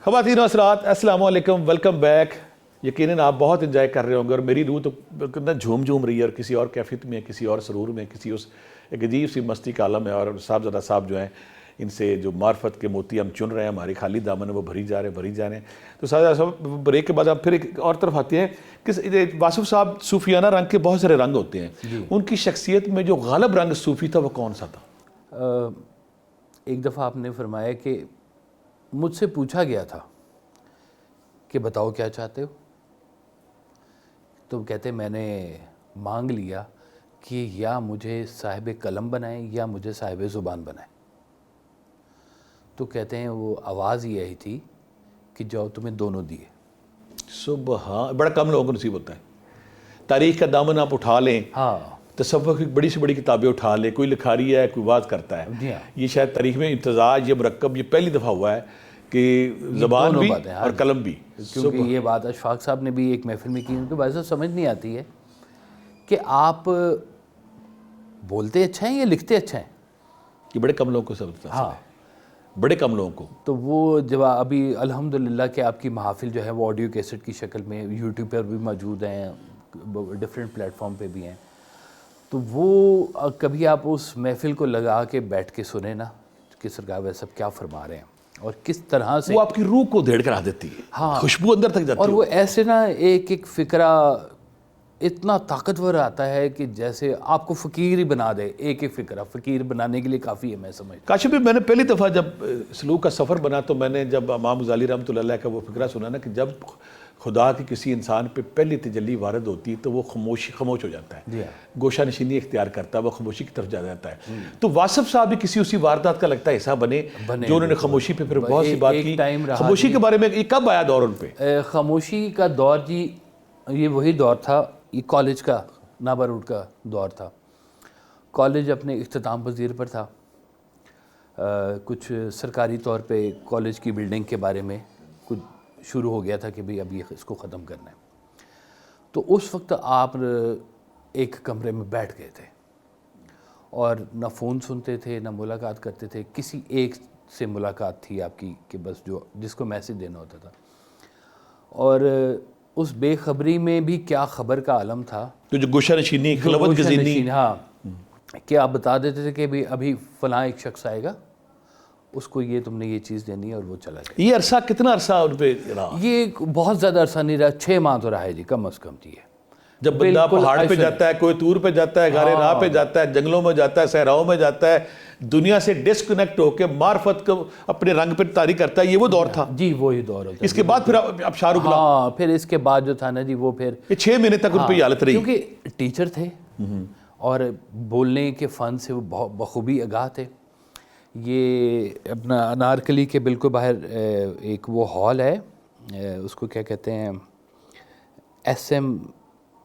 خواتین و حضرات السلام علیکم، ویلکم بیک۔ یقیناً آپ بہت انجوائے کر رہے ہوں گے اور میری روح تو کتنا جھوم رہی ہے اور کسی اور کیفیت میں، کسی اور سرور میں، کسی اس ایک عجیب سی مستی کا عالم ہے۔ اور صاحبزادہ صاحب جو ہیں، ان سے جو معرفت کے موتی ہم چن رہے ہیں، ہماری خالی دامن وہ بھری جا رہے ہیں۔ تو صاحبزادہ صاحب بریک کے بعد ہم پھر ایک اور طرف آتے ہیں کہ واصف صاحب صوفیانہ رنگ کے بہت سارے رنگ ہوتے ہیں، ان کی شخصیت میں جو غالب رنگ صوفی تھا وہ کون سا تھا؟ ایک دفعہ آپ نے فرمایا کہ مجھ سے پوچھا گیا تھا کہ بتاؤ کیا چاہتے ہو، تو کہتے میں نے مانگ لیا کہ یا مجھے صاحب قلم بنائیں یا مجھے صاحب زبان بنائیں۔ تو کہتے ہیں وہ آواز یہ آئی تھی کہ جاؤ تمہیں دونوں دیے۔ سبحان، بڑا کم لوگوں کو نصیب ہوتا ہے۔ تاریخ کا دامن آپ اٹھا لیں، ہاں، تصوف کی بڑی سے بڑی کتابیں اٹھا لیں، کوئی لکھاری ہے، کوئی بات کرتا ہے۔ یہ شاید تاریخ میں امتزاج، یہ مرکب، یہ پہلی دفعہ ہوا ہے کہ زبان بھی اور قلم بھی۔ کیونکہ یہ بات اشفاق صاحب نے بھی ایک محفل میں کی، ان کو ویسے سمجھ نہیں آتی ہے کہ آپ بولتے اچھا ہیں یا لکھتے اچھا ہیں۔ یہ بڑے کم لوگوں کو سمجھتا ہے، بڑے کم لوگوں کو۔ تو وہ جب ابھی الحمدللہ کہ آپ کی محافل جو ہے وہ آڈیو کیسٹ کی شکل میں یوٹیوب پر بھی موجود ہیں، ڈفرینٹ پلیٹ فارم پہ بھی ہیں، تو وہ کبھی آپ اس محفل کو لگا کے بیٹھ کے سنیں نا کہ سرکار ویسے صاحب کیا فرما رہے ہیں اور کس طرح سے وہ آپ کی روح کو دھیڑ کرا دیتی ہے، ہاں، خوشبو اندر تک جاتی ہے۔ اور وہ ایسے نا ایک ایک فقرہ اتنا طاقتور آتا ہے کہ جیسے آپ کو فقیر ہی بنا دے۔ ایک ایک فقرہ فقیر بنانے کے لیے کافی ہے، میں سمجھتا کاشف بھی میں نے پہلی دفعہ جب سلوک کا سفر بنا تو میں نے جب امام غزالی رحمۃ اللہ علیہ کا وہ فقرہ سنا نا کہ جب خدا کی کسی انسان پہ پہلی تجلی وارد ہوتی ہے تو وہ خاموش ہو جاتا ہے، گوشہ نشینی اختیار کرتا ہے، وہ خاموشی کی طرف جا جاتا ہے۔ تو واصف صاحب بھی کسی اسی واردات کا لگتا ہے حصہ بنے جو انہوں نے خاموشی پہ پھر بہت سی بات کی۔ خاموشی کے بارے میں یہ کب آیا دور ان پہ؟ خاموشی کا دور جی یہ وہی دور تھا، یہ کالج کا نابا روڈ کا دور تھا۔ کالج اپنے اختتام پذیر پر تھا، کچھ سرکاری طور پہ کالج کی بلڈنگ کے بارے میں کچھ شروع ہو گیا تھا کہ بھئی اب یہ اس کو ختم کرنا ہے۔ تو اس وقت آپ ایک کمرے میں بیٹھ گئے تھے اور نہ فون سنتے تھے نہ ملاقات کرتے تھے، کسی ایک سے ملاقات تھی آپ کی کہ بس جس کو میسیج دینا ہوتا تھا۔ اور اس بے خبری میں بھی کیا خبر کا عالم تھا، تو جو گوشہ نشینی، خلوت گزینی، ہاں، کہ آپ بتا دیتے تھے کہ بھی ابھی فلاں ایک شخص آئے گا، اس کو یہ تم نے یہ چیز دینی ہے اور وہ چلا جائے۔ یہ عرصہ کتنا عرصہ ان پہ رہا؟ یہ بہت زیادہ عرصہ نہیں رہا، 6 ماہ تو رہا ہے جی، کم از کم جی ہے۔ جب بندہ پہاڑ پہ جاتا ہے، کوئی طور پہ جاتا ہے، غار راہ پہ جاتا ہے، جنگلوں میں جاتا ہے، صحراؤں میں جاتا ہے، دنیا سے ڈسکنیکٹ ہو کے معرفت کو اپنے رنگ پہ طاری کرتا ہے، یہ وہ دور تھا جی، وہی دور ہوتا ہے۔ اس کے بعد پھر اب شاہ، ہاں، پھر اس کے بعد جو تھا نا جی وہ پھر 6 مہینے تک ان پہ یہ حالت رہی، کیونکہ ٹیچر تھے اور بولنے کے فن سے وہ بخوبی آگاہ تھے۔ یہ اپنا انارکلی کے بالکل باہر ایک وہ ہال ہے، اس کو کیا کہتے ہیں، ایس ایم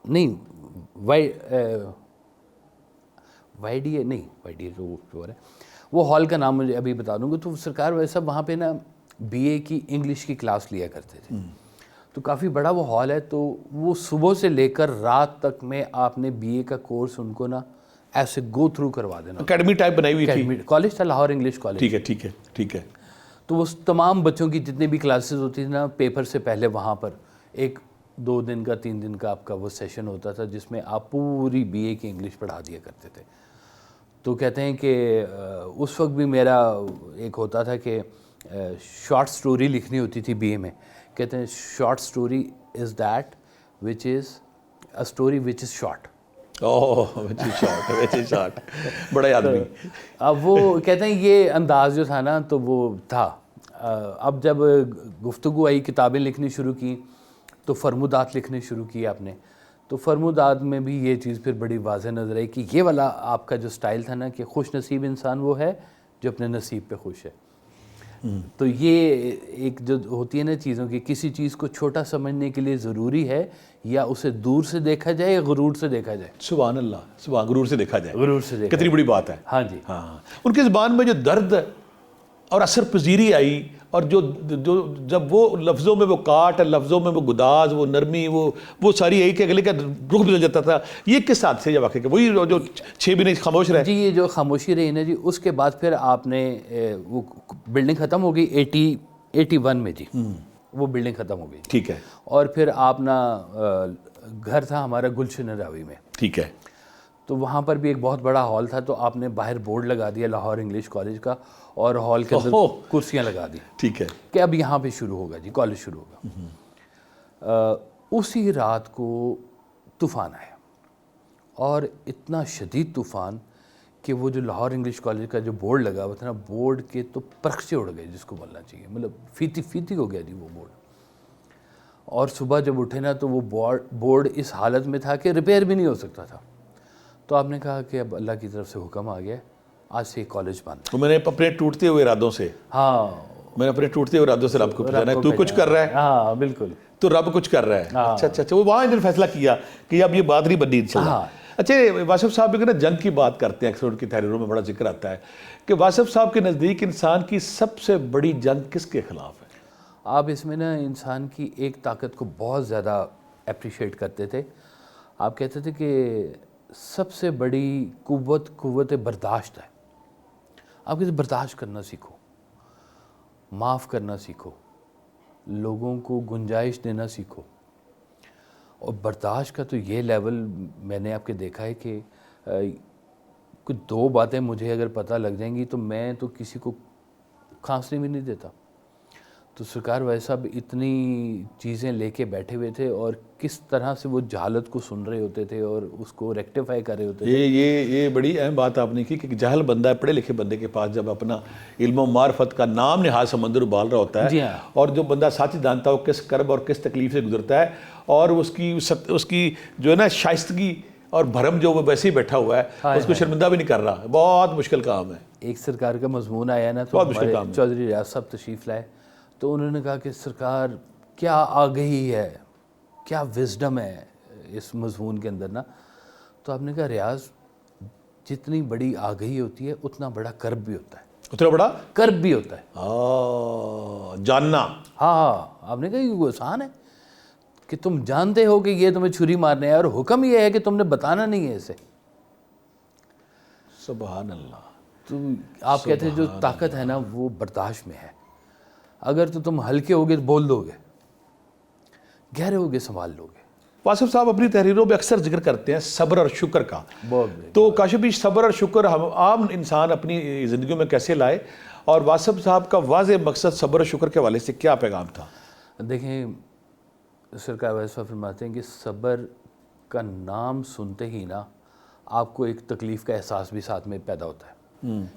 نہیں، وائی ڈی اے نہیں، وائی ڈی اے جو ہے وہ ہال کا نام مجھے ابھی بتا دوں گا۔ تو سرکار ویسا وہاں پہ نا بی اے کی انگلش کی کلاس لیا کرتے تھے، تو کافی بڑا وہ ہال ہے۔ تو وہ صبح سے لے کر رات تک میں آپ نے بی اے کا کورس ان کو نا ایسے گو تھرو کروا دینا۔ اکیڈمی ٹائپ بنائی ہوئی تھی، کالج تھا، لاہور انگلش کالج۔ ٹھیک ہے۔ تو وہ تمام بچوں کی جتنے بھی کلاسز ہوتی تھیں نا، پیپر سے پہلے وہاں پر ایک 2 دن کا 3 دن کا آپ کا وہ سیشن ہوتا تھا جس میں آپ پوری بی اے کی انگلش پڑھا دیا کرتے تھے۔ تو کہتے ہیں کہ اس وقت بھی میرا ایک ہوتا تھا کہ شارٹ سٹوری لکھنی ہوتی تھی بی اے میں۔ کہتے ہیں short story is that which is a story which is short. Short بڑا آدمی۔ اب وہ کہتے ہیں یہ انداز جو تھا نا تو وہ تھا۔ اب جب گفتگو آئی، کتابیں لکھنی شروع کی تو فرمودات لکھنے شروع کی آپ نے، تو فرمودات میں بھی یہ چیز پھر بڑی واضح نظر آئی کہ یہ والا آپ کا جو سٹائل تھا نا کہ خوش نصیب انسان وہ ہے جو اپنے نصیب پہ خوش ہے۔ تو یہ ایک جو ہوتی ہے نا چیزوں کی، کسی چیز کو چھوٹا سمجھنے کے لیے ضروری ہے یا اسے دور سے دیکھا جائے یا غرور سے دیکھا جائے۔ سبحان اللہ، سبحان، غرور سے دیکھا جائے، غرور سے دیکھا کتنی بڑی بات ہے۔ ہاں جی، ہاں، ان کی زبان میں جو درد اور اثر پذیری آئی اور جو جب وہ لفظوں میں وہ کاٹ، لفظوں میں وہ گداز، وہ نرمی، وہ ساری آئی کہ اگلے کا رخ بدل جاتا تھا۔ یہ کس حد سے یہ واقعہ کہ وہی جو 6 مہینے خاموش رہے؟ جی، یہ جو خاموشی رہی نا جی، اس کے بعد پھر آپ نے وہ بلڈنگ ختم ہو گئی 81 میں جی وہ بلڈنگ ختم ہو گئی. ٹھیک ہے. اور پھر آپ نا گھر تھا ہمارا گلشن راوی میں. ٹھیک ہے. تو وہاں پر بھی ایک بہت بڑا ہال تھا, تو آپ نے باہر بورڈ لگا دیا لاہور انگلش کالج کا, اور ہال کے اندر کرسیاں لگا دی. ٹھیک ہے. کہ اب یہاں پہ شروع ہوگا جی, کالج شروع ہوگا. اسی رات کو طوفان آیا, اور اتنا شدید طوفان کہ وہ جو لاہور انگلش کالج کا جو بورڈ لگا ہوا تھا نا, بورڈ کے تو پرخچے اڑ گئے جس کو بولنا چاہیے, مطلب فیتی ہو گیا جی وہ بورڈ. اور صبح جب اٹھے نا تو وہ بورڈ اس حالت میں تھا کہ ریپیئر بھی نہیں ہو سکتا تھا. تو آپ نے کہا کہ اب اللہ کی طرف سے حکم آ گیا, آج سے کالج بند. تو میں نے اپنے ٹوٹتے ہوئے ارادوں سے, ہاں میں نے اپنے ٹوٹتے ہوئے ارادوں سے رب کو پہچانا ہے. تو کچھ کر رہا ہے. ہاں بالکل. تو رب کچھ کر رہا ہے. اچھا اچھا اچھا. وہ وہاں انہوں نے فیصلہ کیا کہ اب یہ بات نہیں بننی انشاءاللہ. اچھا واصف صاحب بھی جنگ کی بات کرتے ہیں, اکثر ان کی تحریروں میں بڑا ذکر آتا ہے کہ واصف صاحب کے نزدیک انسان کی سب سے بڑی جنگ کس کے خلاف ہے؟ آپ اس میں نا انسان کی ایک طاقت کو بہت زیادہ اپریشیٹ کرتے تھے. آپ کہتے تھے کہ سب سے بڑی قوت برداشت ہے. آپ کہتے برداشت کرنا سیکھو, معاف کرنا سیکھو, لوگوں کو گنجائش دینا سیکھو. اور برداشت کا تو یہ لیول میں نے آپ کے دیکھا ہے کہ کچھ 2 باتیں مجھے اگر پتہ لگ جائیں گی تو میں تو کسی کو کھانسنے بھی نہیں دیتا. تو سرکار ویسے صاحب اتنی چیزیں لے کے بیٹھے ہوئے تھے, اور کس طرح سے وہ جہالت کو سن رہے ہوتے تھے اور اس کو ریکٹیفائی کر رہے ہوتے تھے. یہ بڑی اہم بات آپ نے کی کہ جاہل بندہ, پڑھے لکھے بندے کے پاس جب اپنا علم و معرفت کا نام نہاد سمندر ابال رہا ہوتا ہے, اور جو بندہ ساتھ ہی جانتا ہو کس کرب اور کس تکلیف سے گزرتا ہے, اور اس کی جو ہے نا شائستگی اور بھرم جو وہ ویسے ہی بیٹھا ہوا ہے, اس کو شرمندہ بھی نہیں کر رہا, بہت مشکل کام ہے. ایک سرکار کا مضمون آیا نا, تو ہمارے چودھری ریاض صاحب تشریف لائے, تو انہوں نے کہا کہ سرکار کیا آگہی ہے, کیا وزڈم ہے اس مضمون کے اندر نا. تو آپ نے کہا ریاض, جتنی بڑی آگہی ہوتی ہے اتنا بڑا کرب بھی ہوتا ہے. اتنا بڑا کرب بھی ہوتا ہے جاننا. ہاں آپ نے کہا یہ آسان ہے کہ تم جانتے ہو کہ یہ تمہیں چھری مارنے ہے, اور حکم یہ ہے کہ تم نے بتانا نہیں ہے اسے. سبحان اللہ. تو آپ کہتے ہیں جو طاقت ہے نا وہ برداشت میں ہے. اگر تو تم ہلکے ہوگے تو بول دو گے, گہرے ہوگے سنبھال لو گے. واصف صاحب اپنی تحریروں میں اکثر ذکر کرتے ہیں صبر اور شکر کا. تو کاشف بھی صبر اور شکر عام انسان اپنی زندگیوں میں کیسے لائے, اور واصف صاحب کا واضح مقصد صبر اور شکر کے حوالے سے کیا پیغام تھا؟ دیکھیں سرکار ویسا فرماتے ہیں کہ صبر کا نام سنتے ہی نا آپ کو ایک تکلیف کا احساس بھی ساتھ میں پیدا ہوتا ہے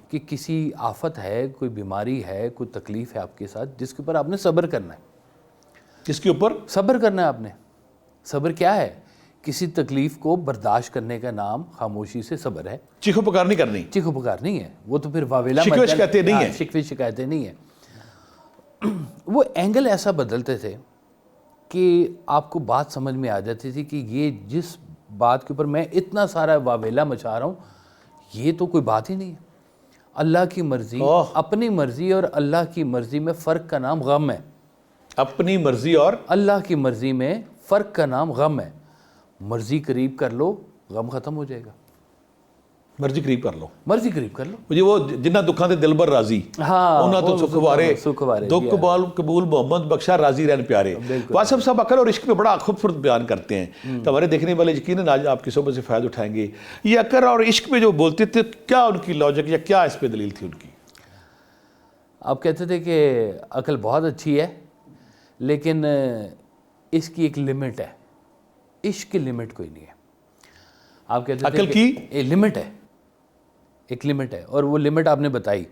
کہ کسی آفت ہے, کوئی بیماری ہے, کوئی تکلیف ہے آپ کے ساتھ, جس کے اوپر آپ نے صبر کرنا ہے. جس کے اوپر صبر کرنا ہے آپ نے. صبر کیا ہے؟ کسی تکلیف کو برداشت کرنے کا نام خاموشی سے صبر ہے. چیخو پکار نہیں کرنی. چیخو پکار نہیں ہے, وہ تو پھر واویلا شکوے شکایتیں نہیں ہیں. شکوے شکایتیں نہیں ہیں. وہ اینگل ایسا بدلتے تھے کہ آپ کو بات سمجھ میں آ جاتی تھی کہ یہ جس بات کے اوپر میں اتنا سارا واویلا مچا رہا ہوں, یہ تو کوئی بات ہی نہیں ہے. اللہ کی مرضی, اپنی مرضی اور اللہ کی مرضی میں فرق کا نام غم ہے. اپنی مرضی اور اللہ کی مرضی میں فرق کا نام غم ہے. مرضی قریب کر لو, غم ختم ہو جائے گا. مرضی قریب کر لو, مرضی قریب کر لو. جی وہ جنہ دکھاں تے دل بر راضی, انہاں تو سکھوارے, دکھ قبول محمد بخشا راضی رہن پیارے. واصف صاحب عقل اور عشق پہ بڑا خوبصورت بیان کرتے ہیں, تو ہمارے دیکھنے والے یقیناً آج آپ کی صحبت سے فائدہ اٹھائیں گے. یہ عقل اور عشق پہ جو بولتے تھے, کیا ان کی لاجک یا کیا اس پہ دلیل تھی ان کی؟ آپ کہتے تھے کہ عقل بہت اچھی ہے لیکن اس کی ایک لمٹ ہے, عشق کی لمٹ کوئی نہیں ہے. آپ کہتے تھے عقل کی ایک لمٹ ہے, ایک لمٹ ہے, اور وہ لمٹ آپ نے بتائی.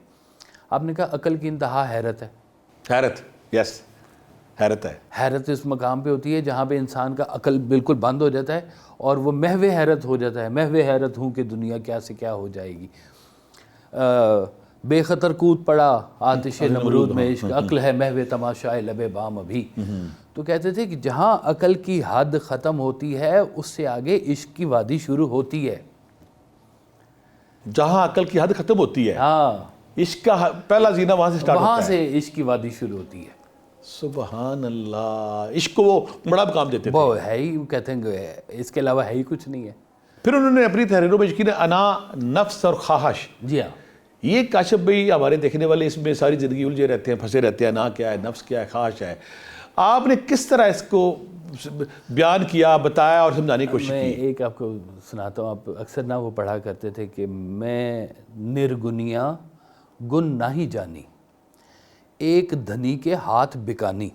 آپ نے کہا عقل کی انتہا حیرت ہے. حیرت, یس حیرت ہے. حیرت اس مقام پہ ہوتی ہے جہاں پہ انسان کا عقل بالکل بند ہو جاتا ہے اور وہ محو حیرت ہو جاتا ہے. محو حیرت ہوں کہ دنیا کیا سے کیا ہو جائے گی. بے خطر کود پڑا آتش نمرود میں عشق, عقل ہے محو تماشائے لب بام ابھی. تو کہتے تھے کہ جہاں عقل کی حد ختم ہوتی ہے اس سے آگے عشق کی وادی شروع ہوتی ہے. جہاں عقل کی حد ختم ہوتی ہے, ہاں, عشق کا پہلا زینہ وہاں سے سٹارٹ ہوتا ہے, وہاں سے عشق کی وادی شروع ہوتی ہے. سبحان اللہ. عشق کو وہ بڑا مقام دیتے تھے. وہ ہے ہی, وہ کہتے ہیں کہ اس کے علاوہ ہے ہی کچھ نہیں ہے. پھر انہوں نے اپنی تحریروں میں یقین انا, نفس اور خواہش, جی ہاں, یہ کاشف بھائی ہمارے دیکھنے والے اس میں ساری زندگی الجھے رہتے ہیں، پھنسے رہتے ہیں، نہ کیا ہے، نفس کیا ہے، خواہش ہے. آپ نے کس طرح اس کو بیان کیا، بتایا اور سمجھانے کی کوشش میں کی؟ ایک آپ کو سناتا ہوں. آپ اکثر نہ وہ پڑھا کرتے تھے کہ میں نرگنیاں گن نہیں جانی، ایک دھنی کے ہاتھ بکانی.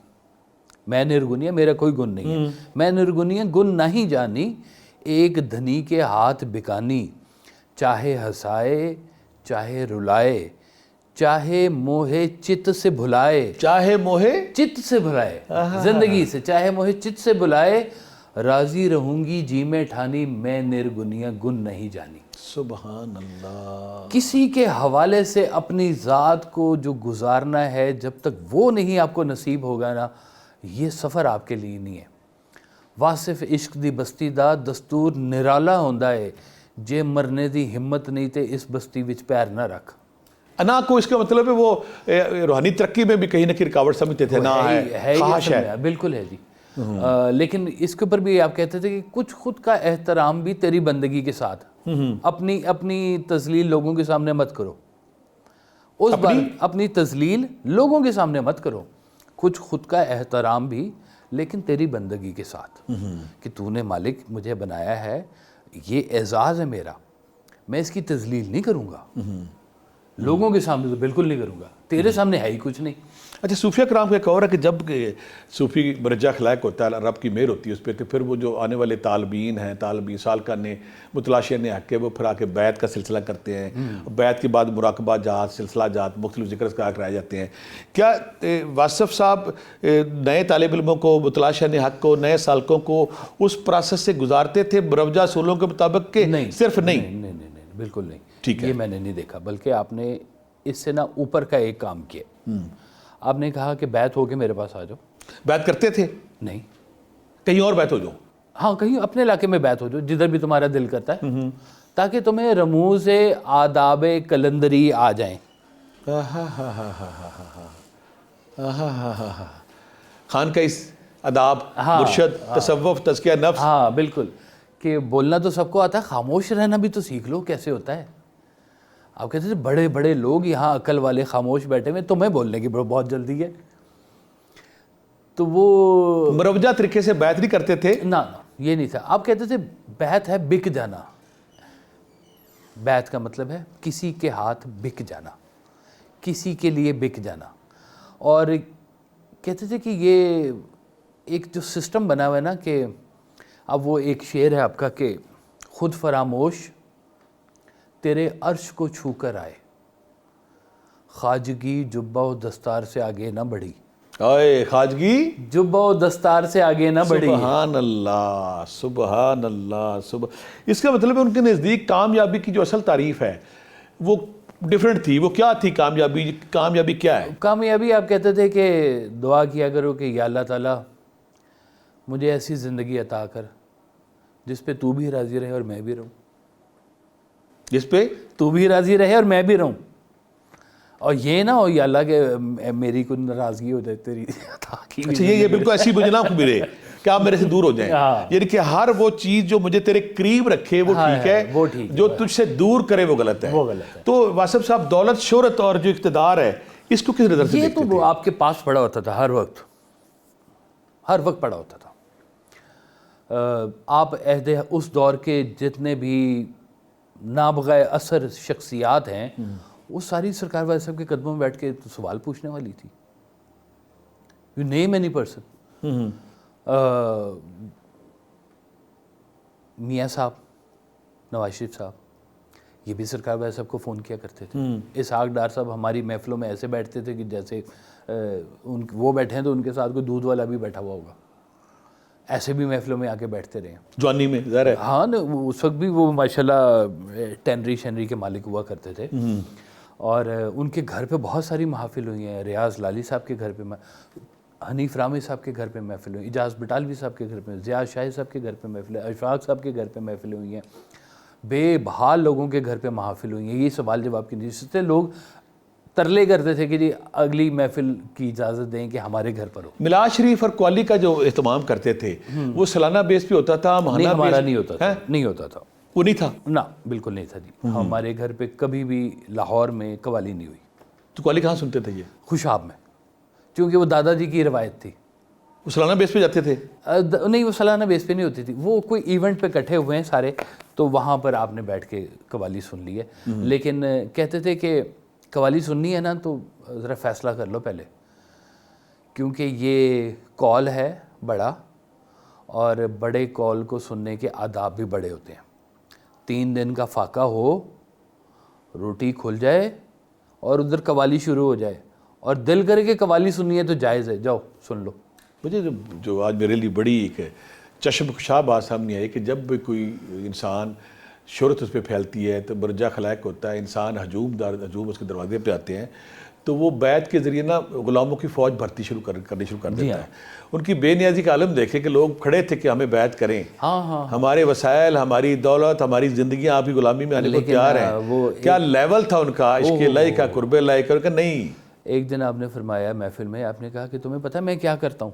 میں نرگنیا، میرا کوئی گن نہیں ہے. میں نرگنیا گن نہیں جانی، ایک دھنی کے ہاتھ بکانی. چاہے ہنسائے چاہے رلائے، چاہے موہے چت سے بھلائے. چاہے موہے چت سے بھلائے، زندگی سے چاہے موہے چت سے بھلائے. راضی رہوں گی جی میں ٹھانی، میں نرگنیا گن نہیں جانی. سبحان اللہ. کسی کے حوالے سے اپنی ذات کو جو گزارنا ہے، جب تک وہ نہیں آپ کو نصیب ہوگا نا، یہ سفر آپ کے لیے نہیں ہے. واصف عشق دی بستی دا دستور نرالا ہوندا ہے، جے مرنے دی ہمت نہیں تے اس بستی وچ پیر نہ رکھ. انا کو اس کا مطلب ہے وہ روحانی ترقی میں بھی کہیں نہ کہیں رکاوٹ سمجھتے تھے. نہ ہے، خواہش ہے. بالکل ہے جی. لیکن اس کے اوپر بھی آپ کہتے تھے کہ کچھ خود کا احترام بھی تیری بندگی کے ساتھ، اپنی تذلیل لوگوں کے سامنے مت کرو. اس بار اپنی تذلیل لوگوں کے سامنے مت کرو. کچھ خود کا احترام بھی، لیکن تیری بندگی کے ساتھ، کہ تو نے مالک مجھے بنایا ہے، یہ اعزاز ہے میرا، میں اس کی تذلیل نہیں کروں گا. لوگوں کے سامنے تو بالکل نہیں کروں گا، تیرے سامنے ہے ہی کچھ نہیں. اچھا، صوفیہ کرام کا ایک اور ہے کہ جب صوفی مرجع خلائق ہوتا ہے، رب کی مہر ہوتی ہے اس پہ، تو پھر وہ جو آنے والے طالبین ہیں، طالبین سالکہ نے، متلاشیہ نے حق کے، وہ پھر آ کے بیعت کا سلسلہ کرتے ہیں. بیعت کے بعد مراقبہ جات، سلسلہ جات، مختلف ذکر اذکار کرائے جاتے ہیں. کیا واصف صاحب نئے طالب علموں کو، متلاشیہ نے حق کو، نئے سالکوں کو اس پروسیس سے گزارتے تھے مروجہ اصولوں کے مطابق کہ صرف نہیں؟ نہیں بالکل نہیں. ٹھیک ہے. یہ میں نے نہیں دیکھا، بلکہ آپ نے اس سے نہ اوپر کا ایک کام کیا. آپ نے کہا کہ بیعت ہو کے میرے پاس آ جاؤ. بیعت کرتے تھے؟ نہیں. کہیں اور بیعت ہو جاؤ؟ ہاں، کہیں اپنے علاقے میں بیعت ہو جاؤ، جدھر بھی تمہارا دل کرتا ہے، تاکہ تمہیں رموز آداب کلندری آ جائیں. خان کا اس آداب، مرشد، تصوف، تزکیہ نفس. ہاں بالکل، کہ بولنا تو سب کو آتا ہے، خاموش رہنا بھی تو سیکھ لو کیسے ہوتا ہے. آپ کہتے تھے بڑے بڑے لوگ یہاں عقل والے خاموش بیٹھے ہوئے، تمہیں بولنے کی بہت جلدی ہے. تو وہ مروجہ طریقے سے بیعت نہیں کرتے تھے؟ نہ یہ نہیں تھا. آپ کہتے تھے بیعت ہے بک جانا. بیعت کا مطلب ہے کسی کے ہاتھ بک جانا، کسی کے لیے بک جانا. اور کہتے تھے کہ یہ ایک جو سسٹم بنا ہوا ہے نا، کہ اب وہ ایک شعر ہے آپ کا کہ خود فراموش تیرے عرش کو چھو کر آئے، خواجگی جبہ و دستار سے آگے نہ بڑھی. آئے خواجگی جبہ و دستار سے آگے نہ بڑھی. سبحان اللہ، سبحان اللہ. اس کا مطلب ہے ان کے نزدیک کامیابی کی جو اصل تعریف ہے وہ ڈیفرنٹ تھی. وہ کیا تھی کامیابی؟ کامیابی کیا ہے؟ کامیابی آپ کہتے تھے کہ دعا کیا کرو کہ یا اللہ تعالیٰ مجھے ایسی زندگی عطا کر جس پہ تو بھی راضی رہے اور میں بھی رہوں. جس پہ تو بھی راضی رہے اور میں بھی رہوں. اور یہ نہ ہو یا اللہ کہ میری کوئی ناراضگی ہو جائے تیری عطا کی. اچھا، یہ بالکل ایسی مجھے نہ ملے کہ آپ میرے سے دور ہو جائیں. یعنی کہ ہر وہ چیز جو مجھے تیرے قریب رکھے وہ ٹھیک ہے، جو تجھ سے دور کرے وہ غلط ہے. تو واصف صاحب، دولت، شہرت اور جو اقتدار ہے، اس کو کس نظر سے یہ دیکھتے تو تھے؟ وہ آپ کے پاس پڑا ہوتا تھا، ہر وقت پڑا ہوتا تھا. آپ عہد اس دور کے جتنے بھی نابغہ اثر شخصیات ہیں، وہ ساری سرکار والے صاحب کے قدموں میں بیٹھ کے سوال پوچھنے والی تھی. You name any person. میاں صاحب، نواز شریف صاحب، یہ بھی سرکار والے صاحب کو فون کیا کرتے تھے. اسحاق ڈار صاحب ہماری محفلوں میں ایسے بیٹھتے تھے کہ جیسے وہ بیٹھے ہیں تو ان کے ساتھ کوئی دودھ والا بھی بیٹھا ہوا ہوگا. ایسے بھی محفلوں میں آ کے بیٹھتے رہے ہیں جوانی میں، ظاہر ہے. ہاں، اس وقت بھی وہ ماشاءاللہ ٹینری شینری کے مالک ہوا کرتے تھے. اور ان کے گھر پہ بہت ساری محافل ہوئی ہیں. ریاض لالی صاحب کے گھر پہ، حنیف رامی صاحب کے گھر پہ محفل ہوئی، اجاز بٹالوی صاحب کے گھر پہ، ضیاء شاہی صاحب کے گھر پہ محفل، اشفاق صاحب کے گھر پہ محفلیں ہوئی ہیں. بے بحال لوگوں کے گھر پہ محافل ہوئی ہیں. یہ سوال جواب کی جس سے لوگ ترلے کرتے تھے کہ جی اگلی محفل کی اجازت دیں کہ ہمارے گھر پر ہو. میلاد شریف اور قوالی کا جو اہتمام کرتے تھے وہ سالانہ بیس پہ ہوتا تھا، ماہانہ نہیں، ہمارا بیس؟ نہیں ہوتا تھا. وہ نہیں تھا؟ نا بالکل نہیں تھا جی. ہمارے گھر پہ کبھی بھی لاہور میں قوالی نہیں ہوئی. تو قوالی کہاں سنتے تھے یہ؟ خوشاب میں, کیونکہ وہ دادا جی کی روایت تھی. وہ سالانہ بیس پہ جاتے تھے؟ نہیں, وہ سالانہ بیس پہ نہیں ہوتی تھی, وہ کوئی ایونٹ پہ اکٹھے ہوئے ہیں سارے, تو وہاں پر آپ نے بیٹھ کے قوالی سن لی ہے. لیکن کہتے تھے کہ قوالی سننی ہے نا تو ذرا فیصلہ کر لو پہلے, کیونکہ یہ کال ہے بڑا, اور بڑے کال کو سننے کے آداب بھی بڑے ہوتے ہیں. 3 دن کا فاقہ ہو, روٹی کھل جائے اور ادھر قوالی شروع ہو جائے, اور دل کر کے قوالی سننی ہے تو جائز ہے, جاؤ سن لو. مجھے جو آج میرے لیے بڑی ایک چشم کشا بات سامنے آئی کہ جب بھی کوئی انسان شہرت اس پہ پھیلتی ہے تو برجا خلائق ہوتا ہے, انسان ہجوم اس کے دروازے پہ آتے ہیں, تو وہ بیعت کے ذریعے نا غلاموں کی فوج بھرتی کرنی شروع کر دیتا ہے. ان کی بے نیازی کا عالم دیکھیں کہ لوگ کھڑے تھے کہ ہمیں بیعت کریں, ہمارے وسائل, ہماری دولت, ہماری زندگیاں آپ کی غلامی میں آنے کو تیار ہیں. کیا لیول تھا ان کا, عشق الہی کا, قرب الہی کا, کہ نہیں. ایک دن آپ نے فرمایا محفل میں, آپ نے کہا کہ تمہیں پتہ میں کیا کرتا ہوں,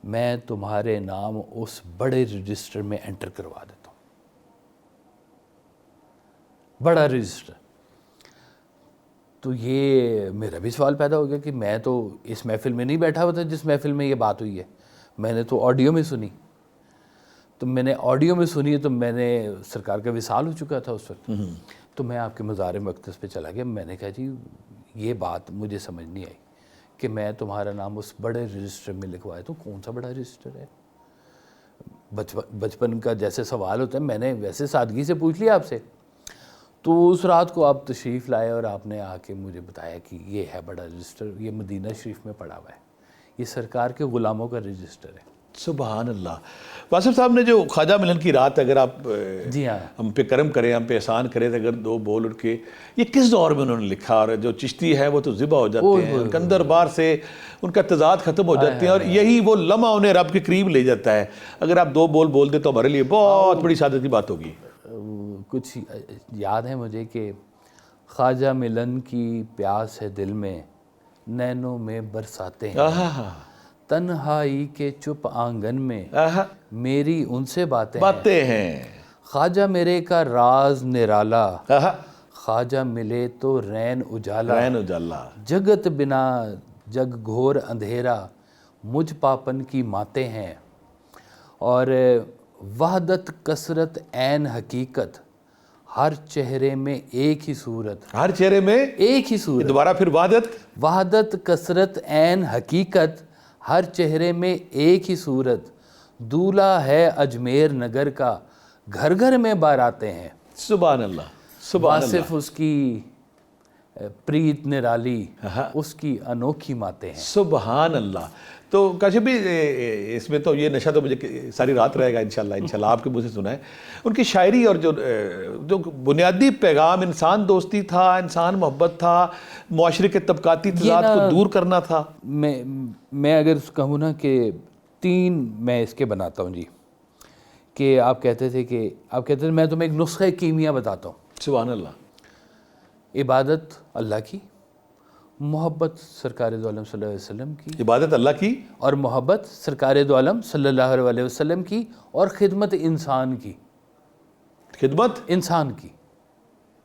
میں تمہارے نام اس بڑے رجسٹر میں انٹر کروا دیتا ہوں. بڑا رجسٹر. تو یہ میرا بھی سوال پیدا ہو گیا کہ میں تو اس محفل میں نہیں بیٹھا ہوا تھا جس محفل میں یہ بات ہوئی ہے, میں نے تو آڈیو میں سنی. تو میں نے آڈیو میں سنی تو میں نے, سرکار کا وصال ہو چکا تھا اس وقت, تو میں آپ کے مزار مقدس پہ چلا گیا. میں نے کہا جی یہ بات مجھے سمجھ نہیں آئی کہ میں تمہارا نام اس بڑے رجسٹر میں لکھوایا. تو کون سا بڑا رجسٹر ہے؟ بچپن کا جیسے سوال ہوتا ہے میں نے ویسے سادگی سے پوچھ لیا آپ سے. تو اس رات کو آپ تشریف لائے اور آپ نے آ کے مجھے بتایا کہ یہ ہے بڑا رجسٹر, یہ مدینہ شریف میں پڑا ہوا ہے, یہ سرکار کے غلاموں کا رجسٹر ہے. سبحان اللہ. واصف صاحب نے جو خواجہ ملن کی رات, اگر آپ جی ہاں, ہم پہ کرم کریں, ہم پہ احسان کریں, تو اگر 2 بول ان کے, یہ کس دور میں انہوں نے لکھا, اور جو چشتی ہے وہ تو ذبح ہو جاتے ہیں, ان کے اندر بار سے ان کا تضاد ختم ہو جاتے ہیں, اور یہی وہ لمحہ انہیں رب کے قریب لے جاتا ہے. اگر آپ 2 بول دے تو ہمارے لیے بہت بڑی سعادت کی بات ہوگی. کچھ یاد ہے مجھے کہ خواجہ ملن کی پیاس ہے دل میں, نینوں میں برساتے ہیں, تنہائی کے چپ آنگن میں میری ان سے باتیں ہیں. خواجہ میرے کا راز نرالا, خواجہ ملے تو رین اجالا, جگت بنا جگ گھور اندھیرا, مجھ پاپن کی ماتیں ہیں. اور وحدت کثرت عین حقیقت, ہر چہرے میں ایک ہی صورت, ہر چہرے میں ایک ہی صورت. دوبارہ پھر وحدت کثرت عین حقیقت, ہر چہرے میں ایک ہی صورت, دولہا ہے اجمیر نگر کا, گھر گھر میں باراتے ہیں. سبحان اللہ, سبحان اللہ. واصف اس کی پریت نرالی, اس کی انوکھی ماتیں ہیں. سبحان اللہ. تو کاشف بھی اس میں تو یہ نشہ تو مجھے ساری رات رہے گا انشاءاللہ آپ کے منہ سے سنا ہے. ان کی شاعری اور جو بنیادی پیغام انسان دوستی تھا, انسان محبت تھا, معاشرے کے طبقاتی تضاد کو دور کرنا تھا. میں اگر کہوں نا کہ 3 میں اس کے بناتا ہوں جی, کہ آپ کہتے تھے میں تمہیں ایک نسخہ کیمیا بتاتا ہوں. سبحان اللہ. عبادت اللہ کی, محبت سرکار دو عالم صلی اللہ علیہ وسلم کی, عبادت اللہ کی اور محبت سرکار دو عالم صلی اللہ علیہ وسلم کی, اور خدمت انسان کی. خدمت انسان کی,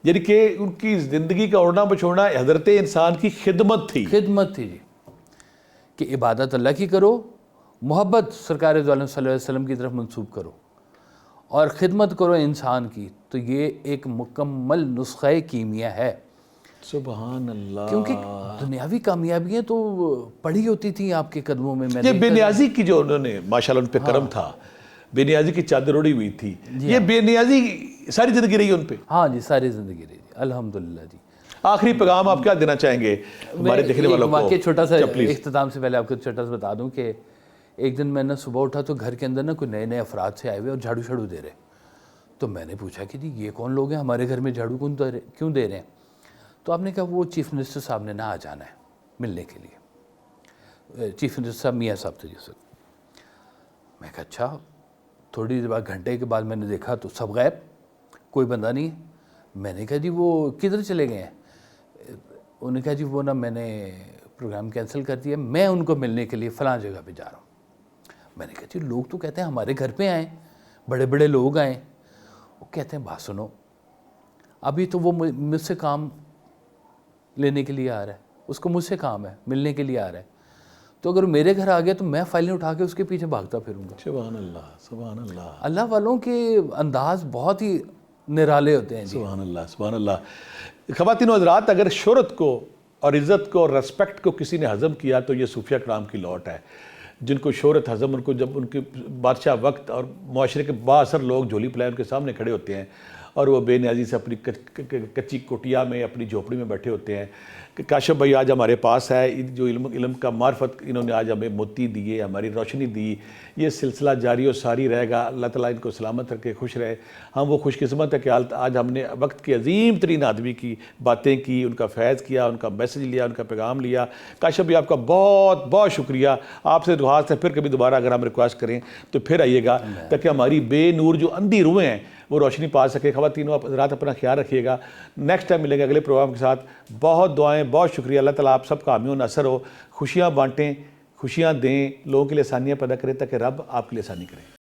یعنی کہ ان کی زندگی کا اڑنا بچھوڑنا حضرت انسان کی خدمت تھی. خدمت تھی جی, کہ عبادت اللہ کی کرو, محبت سرکار دو عالم صلی اللہ علیہ وسلم کی طرف منسوب کرو, اور خدمت کرو انسان کی. تو یہ ایک مکمل نسخہ کیمیا ہے. سبحان اللہ. کیونکہ دنیاوی کامیابیاں تو پڑی ہوتی تھیں آپ کے قدموں میں. یہ بے نیازی کی جو انہوں نے ماشاءاللہ ان پہ کرم تھا, بے نیازی کی چادر اڑی ہوئی تھی, یہ بے نیازی ساری زندگی رہی ان پہ. ہاں جی, ساری زندگی رہی جی, الحمدللہ جی. آخری پیغام آپ کیا دینا چاہیں گے ہمارے دیکھنے والوں کو؟ واقعی چھوٹا سا اختتام سے پہلے آپ کو چھوٹا سا بتا دوں کہ ایک دن میں صبح اٹھا تو گھر کے اندر نا کوئی نئے افراد سے آئے ہوئے اور جھاڑو شاڑو دے رہے. تو میں نے پوچھا کہ جی یہ کون لوگ ہیں, ہمارے گھر میں جھاڑو کیوں دے رہے ہیں؟ تو آپ نے کہا وہ چیف منسٹر صاحب نے آ جانا ہے ملنے کے لیے. چیف منسٹر صاحب میاں صاحب تھے جس وقت. میں کہا اچھا. تھوڑی دیر بعد, گھنٹے کے بعد میں نے دیکھا تو سب غائب, کوئی بندہ نہیں ہے. میں نے کہا جی وہ کدھر چلے گئے ہیں؟ انہوں نے کہا جی وہ میں نے پروگرام کینسل کر دیا, میں ان کو ملنے کے لیے فلاں جگہ پہ جا رہا ہوں. میں نے کہا جی لوگ تو کہتے ہیں ہمارے گھر پہ آئیں, بڑے بڑے لوگ آئیں. وہ کہتے ہیں بات سنو، ابھی تو وہ مجھ سے کام لینے کے لیے آ رہا ہے، اس کو مجھ سے کام ہے، ملنے کے لیے آ رہا ہے، تو اگر میرے گھر آ گیا تو میں فائلیں اٹھا کے اس کے پیچھے بھاگتا پھروں گا۔ سبحان اللہ، سبحان اللہ، اللہ والوں کے انداز بہت ہی نرالے ہوتے ہیں جی۔ سبحان اللہ، سبحان اللہ۔ خواتین و حضرات، اگر شہرت کو اور عزت کو اور ریسپیکٹ کو کسی نے ہضم کیا تو یہ صوفیہ کرام کی لوٹ ہے، جن کو شہرت ہضم، ان کو جب ان کے بادشاہ وقت اور معاشرے کے بااثر لوگ جھولی پلائے ان کے سامنے کھڑے ہوتے ہیں اور وہ بے نیازی سے اپنی کچی کوٹیا میں، اپنی جھوپڑی میں بیٹھے ہوتے ہیں کہ کاشف بھائی آج ہمارے پاس ہے، جو علم کا معرفت انہوں نے آج ہمیں موتی دیے، ہماری روشنی دی، یہ سلسلہ جاری و ساری رہے گا، اللہ تعالیٰ ان کو سلامت رکھے، خوش رہے۔ ہم وہ خوش قسمت ہے کہ آج ہم نے وقت کے عظیم ترین آدمی کی باتیں کی، ان کا فیض کیا، ان کا میسج لیا، ان کا پیغام لیا۔ کاشف بھائی آپ کا بہت بہت شکریہ، آپ سے درخواست ہے پھر کبھی دوبارہ اگر ہم ریکویسٹ کریں تو پھر آئیے گا تاکہ ہماری بے نور جو اندھی روحیں ہیں وہ روشنی پا سکے۔ خواتین و حضرات اپنا خیال رکھیے گا، نیکسٹ ٹائم ملیں گے اگلے پروگرام کے ساتھ۔ بہت دعائیں، بہت شکریہ، اللہ تعالیٰ آپ سب کا حامی و ناصر ہو، خوشیاں بانٹیں، خوشیاں دیں، لوگوں کے لیے آسانیاں پیدا کریں تاکہ رب آپ کے لیے آسانی کرے۔